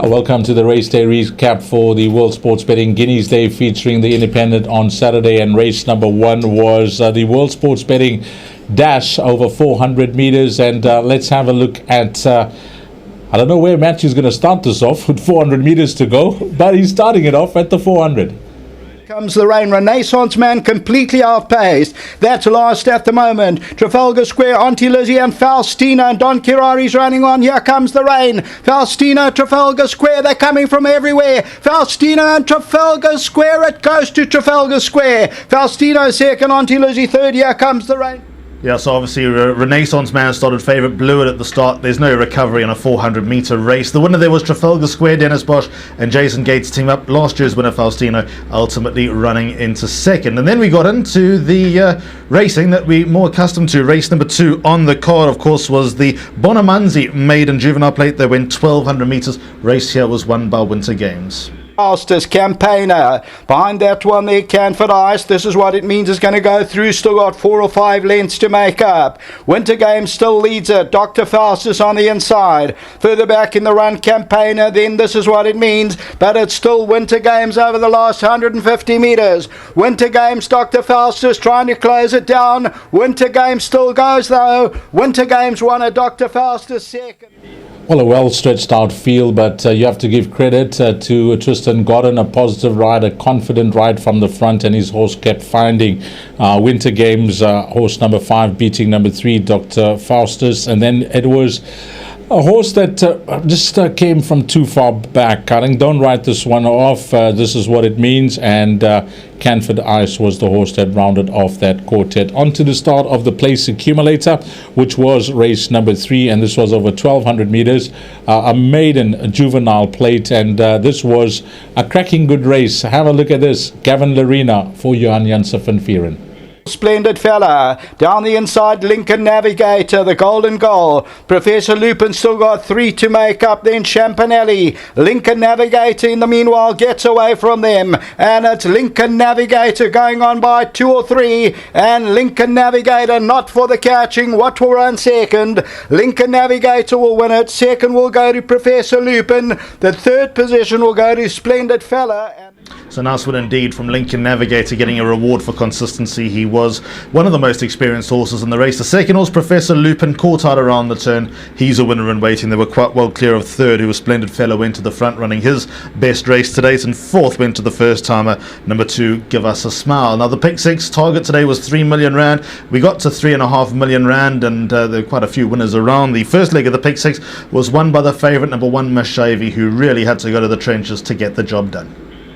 Welcome to the race day recap for the World Sports Betting Guineas Day, featuring the Independent on Saturday. And race number one was the World Sports Betting Dash over 400 meters. And let's have a look at, I don't know where Matthew's going to start this off with 400 meters to go, but he's starting it off at the 400. Comes the rain. Renaissance Man completely outpaced. That's last at the moment. Trafalgar Square, Auntie Lizzie and Faustina, and Don Kirari's running on. Here comes the rain. Faustina, Trafalgar Square, they're coming from everywhere. Faustina and Trafalgar Square, it goes to Trafalgar Square. Faustina second, Auntie Lizzie third. Here comes the rain. Yeah, so obviously Renaissance Man started favourite, blew it at the start. There's no recovery in a 400-metre race. The winner there was Trafalgar Square, Dennis Bosch and Jason Gates team up. Last year's winner Faustino ultimately running into second. And then we got into the racing that we're more accustomed to. Race number 2 on the card, of course, was the Bonamanzi Maiden Juvenile Plate. They went 1,200 metres. Race here was won by Winter Games. Fastest Campaigner. Behind that one there, Canford Ice. This is what it means it's going to go through. Still got 4 or 5 lengths to make up. Winter Games still leads it. Dr. Faustus on the inside. Further back in the run, Campaigner. Then this is what it means. But it's still Winter Games over the last 150 metres. Winter Games, Dr. Faustus trying to close it down. Winter Games still goes though. Winter Games won a Dr. Faustus second. Well, a well-stretched out field, but you have to give credit to Tristan Godden, a positive ride, a confident ride from the front, and his horse kept finding Winter Games, horse number 5 beating number 3, Dr. Faustus. And then it was a horse that just came from too far back. I think don't write this one off. This is what it means. And Canford Ice was the horse that rounded off that quartet. On to the start of the place accumulator, which was race number 3, and this was over 1,200 meters, a maiden juvenile plate, and this was a cracking good race. Have a look at this. Gavin Larena for Johan Janssen van Vieren. Splendid fella. Down the inside, Lincoln Navigator, the golden goal. Professor Lupin still got 3 to make up. Then Champanelli. Lincoln Navigator in the meanwhile gets away from them. And it's Lincoln Navigator going on by 2 or 3. And Lincoln Navigator not for the catching. What will run second? Lincoln Navigator will win it. Second will go to Professor Lupin. The third position will go to Splendid Fella. So nice one indeed from Lincoln Navigator, getting a reward for consistency. He was one of the most experienced horses in the race. The second horse, Professor Lupin, caught out around the turn. He's a winner in waiting. They were quite well clear of third, who was Splendid Fellow, went to the front, running his best race to date. And fourth went to the first timer, number 2, Give Us a Smile. Now the pick 6 target today was 3 million rand. We got to 3.5 million rand, and there were quite a few winners around. The first leg of the pick 6 was won by the favourite, number 1, Mashavi, who really had to go to the trenches to get the job done.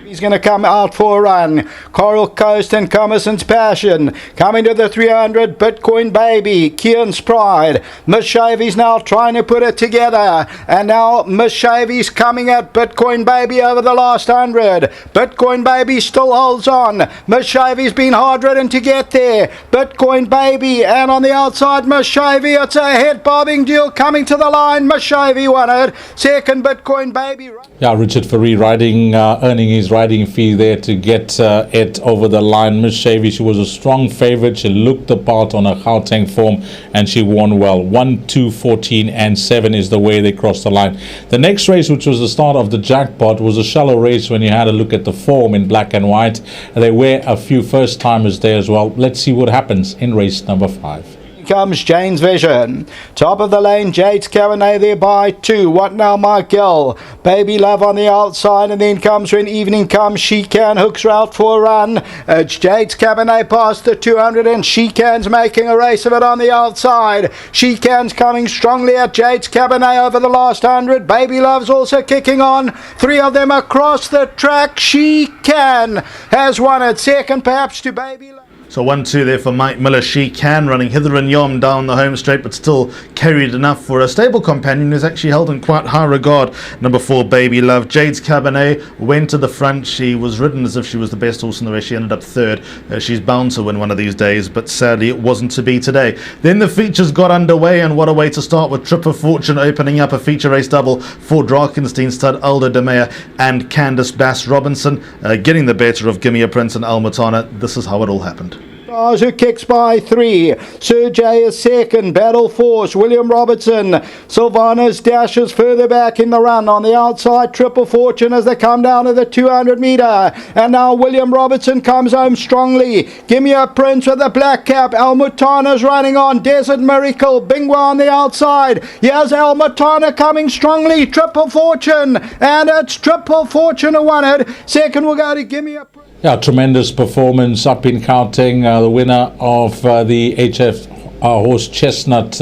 He's going to come out for a run. Coral Coast and Commerson's Passion. Coming to the 300, Bitcoin Baby, Kian's Pride. Miss Shavy's now trying to put it together. And now Miss Shavy's coming at Bitcoin Baby over the last 100. Bitcoin Baby still holds on. Miss Shavy's been hard ridden to get there. Bitcoin Baby, and on the outside, Miss Shavy. It's a head bobbing deal coming to the line. Miss Shavy won it. Second, Bitcoin Baby. Yeah, Richard Ferry riding, earning his riding fee there to get it over the line. Miss Shavy, she was a strong favourite. She looked the part on her Gauteng form, and she won well. 1, 2, 14 and 7 is the way they crossed the line. The next race, which was the start of the jackpot, was a shallow race when you had a look at the form in black and white. There were a few first timers there as well. Let's see what happens in race number 5. Comes Jane's Vision. Top of the lane, Jade's Cabernet there by 2. What now, Michael? Baby Love on the outside, and then comes when evening comes. She Can hooks out for a run. It's Jade's Cabernet past the 200, and She Can's making a race of it on the outside. She Can's coming strongly at Jade's Cabernet over the last 100. Baby Love's also kicking on. 3 of them across the track. She Can has won it. Second perhaps to Baby Love. So 1-2 there for Mike Miller. She Can running hither and yon down the home straight, but still carried enough for a stable companion who's actually held in quite high regard. Number 4, Baby Love. Jade's Cabernet went to the front. She was ridden as if she was the best horse in the race. She ended up third. She's bound to win one of these days, but sadly it wasn't to be today. Then the features got underway, and what a way to start, with Trip of Fortune opening up a feature race double for Drakenstein stud Aldo de Meyer and Candice Bass Robinson, getting the better of Gimme a Prince and Almatana. This is how it all happened. Who kicks by 3. Sir J is second. Battle Force, William Robertson. Sylvanas dashes further back in the run. On the outside, Triple Fortune as they come down to the 200 metre. And now William Robertson comes home strongly. Give me a Prince with the black cap. Almutana's running on. Desert Miracle. Bingwa on the outside. Here's Almutana coming strongly. Triple Fortune. And it's Triple Fortune who won it. Second will go to Give Me a Prince. Yeah, tremendous performance up in Gauteng. The winner of the HF horse Chestnut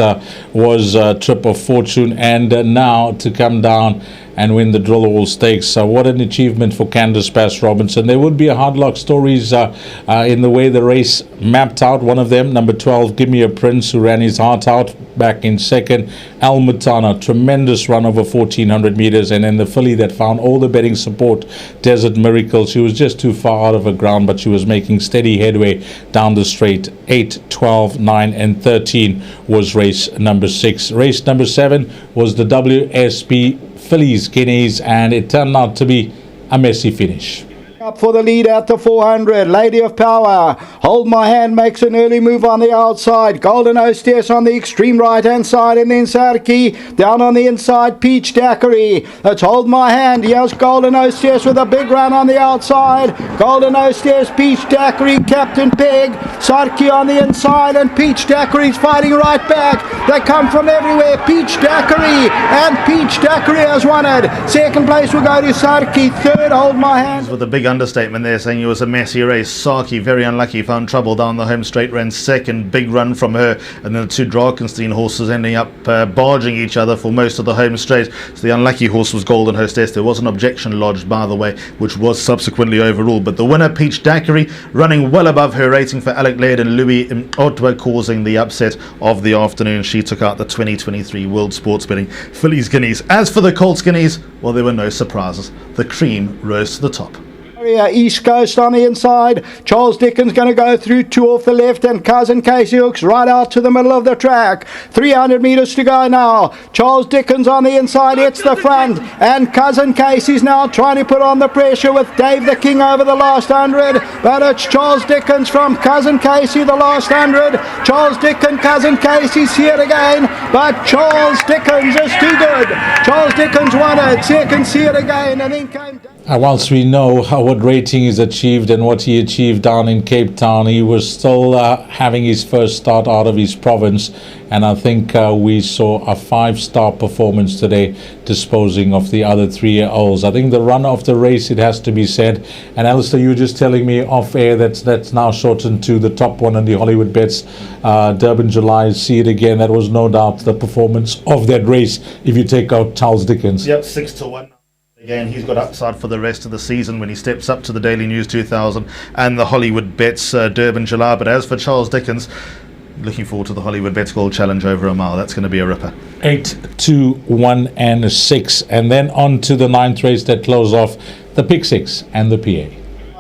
was Triple Fortune, and now to come down and win the Drill Hall Stakes. What an achievement for Candice Bass Robinson. There would be a hard luck stories in the way the race mapped out. One of them, number 12, Give Me a Prince, who ran his heart out back in second. Almutana, tremendous run over 1400 meters. And then the filly that found all the betting support, Desert Miracle. She was just too far out of the ground, but she was making steady headway down the straight. 8, 12, 9, and 13 was race number 6. Race number 7 was the WSB Fillies Guineas, and it turned out to be a messy finish. Up for the lead at the 400. Lady of Power. Hold My Hand makes an early move on the outside. Golden Hostess on the extreme right hand side, and then Sarki down on the inside. Peach Daiquiri. Let's Hold My Hand. Here's Golden Hostess with a big run on the outside. Golden Hostess, Peach Daiquiri, Captain Peg, Sarki on the inside, and Peach Daiquiri's fighting right back. They come from everywhere. Peach Daiquiri, and Peach Daiquiri has won it. Second place will go to Sarki. Third, Hold My Hand. With a big understatement there, saying it was a messy race. Saki, very unlucky, found trouble down the home straight, ran second. Big run from her, and then the two Drakenstein horses ending up barging each other for most of the home straight. So the unlucky horse was Golden Hostess. There was an objection lodged, by the way, which was subsequently overruled. But the winner, Peach Daiquiri, running well above her rating for Alec Laird and Louis Otwa, causing the upset of the afternoon. She took out the 2023 World Sports Betting Fillies Guineas. As for the Colts Guineas, well, there were no surprises. The cream rose to the top. East Coast on the inside. Charles Dickens going to go through, 2 off the left, and Cousin Casey hooks right out to the middle of the track. 300 metres to go now. Charles Dickens on the inside hits the front, and Cousin Casey's now trying to put on the pressure with Dave the King over the last 100, but it's Charles Dickens from Cousin Casey the last 100. Charles Dickens, Cousin Casey's here again, but Charles Dickens is too good. Charles Dickens won it. Second, see it again, and then came down. Whilst we know what rating he's achieved and what he achieved down in Cape Town, he was still having his first start out of his province, and I think we saw a 5-star performance today, disposing of the other 3-year-olds. I think the runner of the race, it has to be said, and Alistair, you were just telling me off air that's now shortened to the top one in the Hollywoodbets Durban July. See it again. That was no doubt the performance of that race if you take out Charles Dickens. Yep, 6-1. Again, he's got upside for the rest of the season when he steps up to the Daily News 2000 and the Hollywoodbets Durban July. But as for Charles Dickens, looking forward to the Hollywoodbets Gold Challenge over a mile. That's going to be a ripper. 8, 2, 1, and 6. And then on to the 9th race that closed off the Pick 6 and the PA.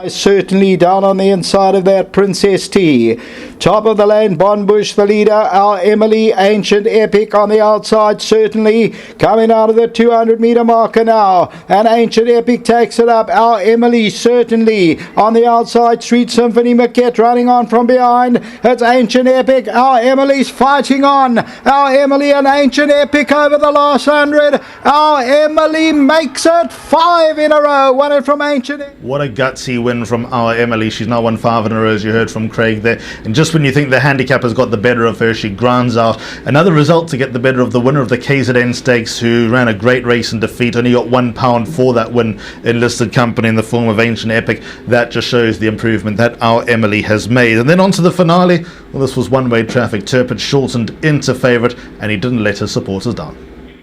Certainly down on the inside of that, Princess T. Top of the lane, Bonbush the leader. Our Emily, Ancient Epic on the outside, certainly coming out of the 200 metre marker now, and Ancient Epic takes it up. Our Emily certainly on the outside. Sweet Symphony Maquette running on from behind. It's Ancient Epic. Our Emily's fighting on. Our Emily and Ancient Epic over the last 100. Our Emily makes it 5 in a row. Won it from Ancient Epic. What a gutsy win from our Emily. She's now won 5 in a row, as you heard from Craig there. And just when you think the handicap has got the better of her, she grounds out. Another result to get the better of the winner of the KZN Stakes, who ran a great race in defeat. Only got £1 for that win in listed company in the form of Ancient Epic. That just shows the improvement that our Emily has made. And then on to the finale. Well, this was one-way traffic. Turpin shortened into favourite, and he didn't let his supporters down.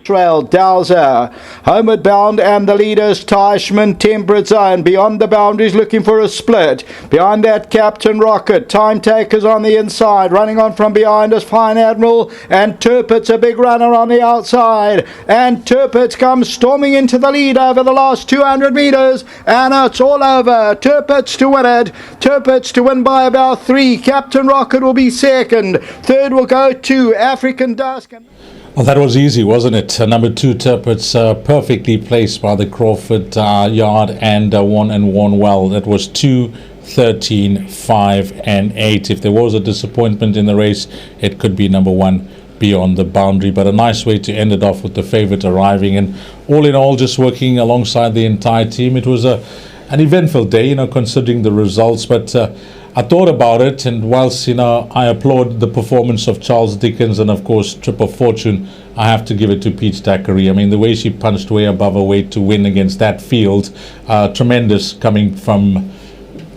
Trail, Dowser, homeward bound, and the leaders, Teichman, Temperate Zone, beyond the boundaries looking for a split. Behind that, Captain Rocket, Time Takers on the inside, running on from behind us, Fine Admiral, and Turpit's a big runner on the outside, and Turpit's comes storming into the lead over the last 200 metres, and it's all over. Turpit's to win it, Turpit's to win by about 3, Captain Rocket will be second, third will go to African Dusk. Well, that was easy, wasn't it? Number 2, Turpitz, perfectly placed by the Crawford yard and won well. That was 2, 13, 5, and 8. If there was a disappointment in the race, it could be number 1, Beyond the Boundary. But a nice way to end it off with the favourite arriving, and all in all, just working alongside the entire team. It was an eventful day, considering the results, but I thought about it, and whilst I applaud the performance of Charles Dickens and of course Trip of Fortune, I have to give it to Peach Thackeray. I mean, the way she punched way above her weight to win against that field, tremendous coming from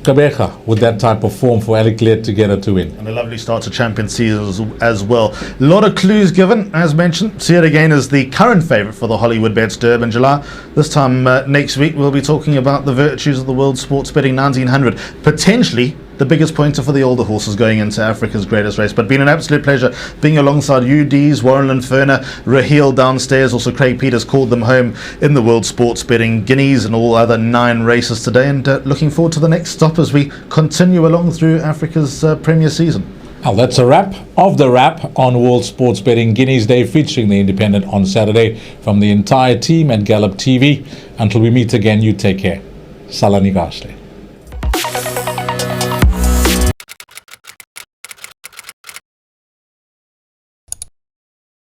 Quebeca with that type of form for Aliclet to get her to win. And a lovely start to champion season as well. A lot of clues given, as mentioned. See it again as the current favourite for the Hollywoodbets Durbanville. This time next week we'll be talking about the virtues of the World Sports Betting 1900. Potentially the biggest pointer for the older horses going into Africa's greatest race. But been an absolute pleasure being alongside you, Dees, Warren Linferner, Raheel downstairs. Also Craig Peters called them home in the World Sports Betting Guineas and all other 9 races today. And looking forward to the next stop as we continue along through Africa's Premier season. Well, that's a wrap of the wrap on World Sports Betting Guineas Day, featuring the Independent on Saturday from the entire team at Gallop TV. Until we meet again, you take care. Salani Gashle.